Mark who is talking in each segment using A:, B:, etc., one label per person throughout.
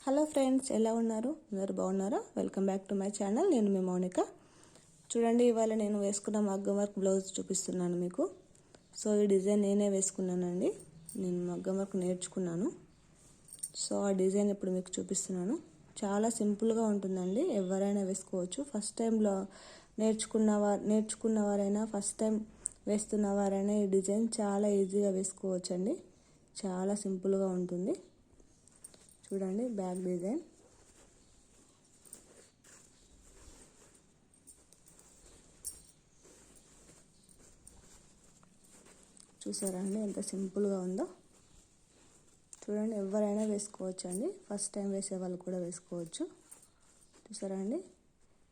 A: Hello friends, ఎలా ఉన్నారు? అందరు బాగున్నారా? Welcome back to my channel. నేను మీ మౌనిక. చూడండి, ఇవాళ నేను వేసుకున్న మగ్గం వర్క్ బ్లౌజ్ చూపిస్తున్నాను మీకు. సో ఈ డిజైన్ నేనే వేసుకున్నానండి. నేను మగ్గం వర్క్ నేర్చుకున్నాను. సో ఆ డిజైన్ ఇప్పుడు మీకు చూపిస్తున్నాను. చాలా సింపుల్గా ఉంటుందండి, ఎవరైనా వేసుకోవచ్చు. ఫస్ట్ టైంలో నేర్చుకున్నవారైనా ఫస్ట్ టైం వేస్తున్నవారైనా ఈ డిజైన్ చాలా ఈజీగా వేసుకోవచ్చండి. చాలా సింపుల్గా ఉంటుంది. చూడండి, బ్యాక్ డిజైన్. చూసారా అండి ఎంత సింపుల్గా ఉందో? చూడండి, ఎవరైనా వేసుకోవచ్చు అండి. ఫస్ట్ టైం వేసే వాళ్ళు కూడా వేసుకోవచ్చు. చూసారా అండి,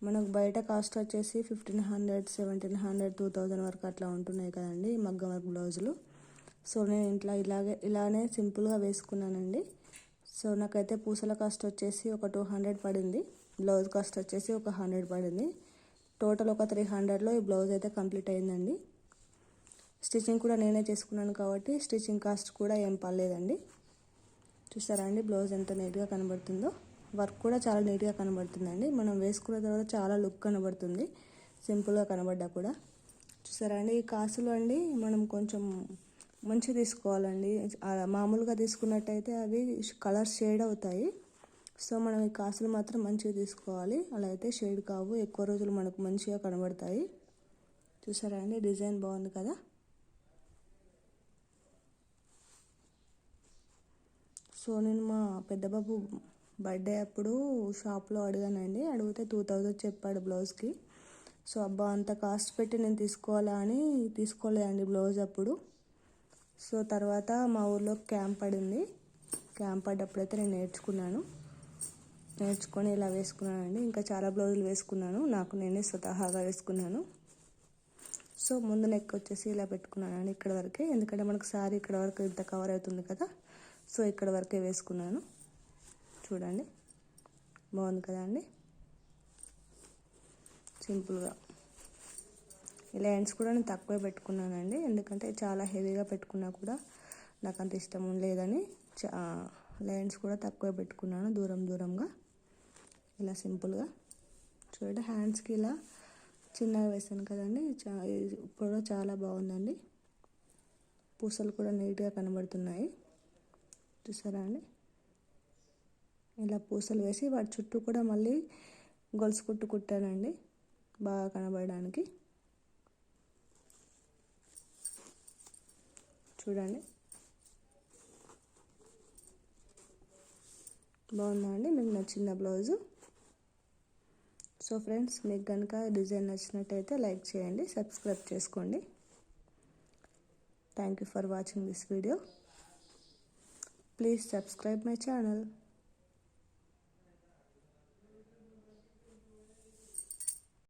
A: మనకు బయట కాస్ట్ వచ్చేసి 1500, 1700, 2000 వరకు అట్లా ఉంటున్నాయి కదండి మగ్గం వర్క్ బ్లౌజులు. సో నేను ఇంట్లో ఇలానే సింపుల్గా వేసుకున్నానండి. సో నాకైతే పూసల కాస్ట్ వచ్చేసి ఒక 200 పడింది. బ్లౌజ్ కాస్ట్ వచ్చేసి ఒక 100 పడింది. టోటల్ ఒక 300లో ఈ బ్లౌజ్ అయితే కంప్లీట్ అయిందండి. స్టిచ్చింగ్ కూడా నేనే చేసుకున్నాను కాబట్టి స్టిచ్చింగ్ కాస్ట్ కూడా ఏం పర్లేదండి. చూసారా అండి, బ్లౌజ్ ఎంత నీట్గా కనబడుతుందో? వర్క్ కూడా చాలా నీట్గా కనబడుతుందండి. మనం వేసుకున్న తర్వాత చాలా లుక్ కనబడుతుంది, సింపుల్గా కనబడ్డా కూడా. చూసారా అండి, ఈ కాసులు అండి మనం కొంచెం మంచిగా తీసుకోవాలండి. మామూలుగా తీసుకున్నట్టయితే అవి కలర్ షేడ్ అవుతాయి. సో మనం ఈ కాసులు మాత్రం మంచిగా తీసుకోవాలి, అలా అయితే షేడ్ కావు, ఎక్కువ రోజులు మనకు మంచిగా కనబడతాయి. చూసారా అండి, డిజైన్ బాగుంది కదా? సో నేను మా పెద్ద బాబు బర్త్డే అప్పుడు షాప్లో అడిగానండి. అడిగితే 2000 చెప్పాడు బ్లౌజ్కి. సో అబ్బా, అంత కాస్ట్ పెట్టి నేను తీసుకోవాలా అని తీసుకోలేదండి బ్లౌజ్ అప్పుడు. సో తర్వాత మా ఊర్లో క్యాంప్ పడింది. క్యాంప్ పడ్డప్పుడైతే నేను నేర్చుకొని ఇలా వేసుకున్నానండి. ఇంకా చాలా బ్లౌజులు వేసుకున్నాను, నాకు నేనే స్వతహాగా వేసుకున్నాను. సో ముందు నెక్ వచ్చేసి ఇలా పెట్టుకున్నానండి, ఇక్కడ వరకే. ఎందుకంటే మనకు సారీ ఇక్కడ వరకు ఇంత కవర్ అవుతుంది కదా. సో ఇక్కడ వరకే వేసుకున్నాను. చూడండి, బాగుంది కదా అండి? సింపుల్గా. ఈ లైన్స్ కూడా నేను తక్కువే పెట్టుకున్నానండి, ఎందుకంటే చాలా హెవీగా పెట్టుకున్నా కూడా నాకు అంత ఇష్టం లేదని లైన్స్ కూడా తక్కువే పెట్టుకున్నాను, దూరంగా. ఇలా సింపుల్గా. చూడండి, హ్యాండ్స్కి ఇలా చిన్నగా వేసాను కదండి. కూడా చాలా బాగుందండి. పూసలు కూడా నీట్గా కనబడుతున్నాయి. చూసారా అండి, ఇలా పూసలు వేసి వాటి చుట్టూ కూడా మళ్ళీ గొలుసు కుట్టానండి, బాగా కనబడడానికి. చూడండి, బాగుందా అండి? మీకు నచ్చిందా బ్లౌజు? సో ఫ్రెండ్స్, మీకు కనుక డిజైన్ నచ్చినట్టయితే లైక్ చేయండి, సబ్స్క్రైబ్ చేసుకోండి. Thank you for watching this video. Please subscribe my channel.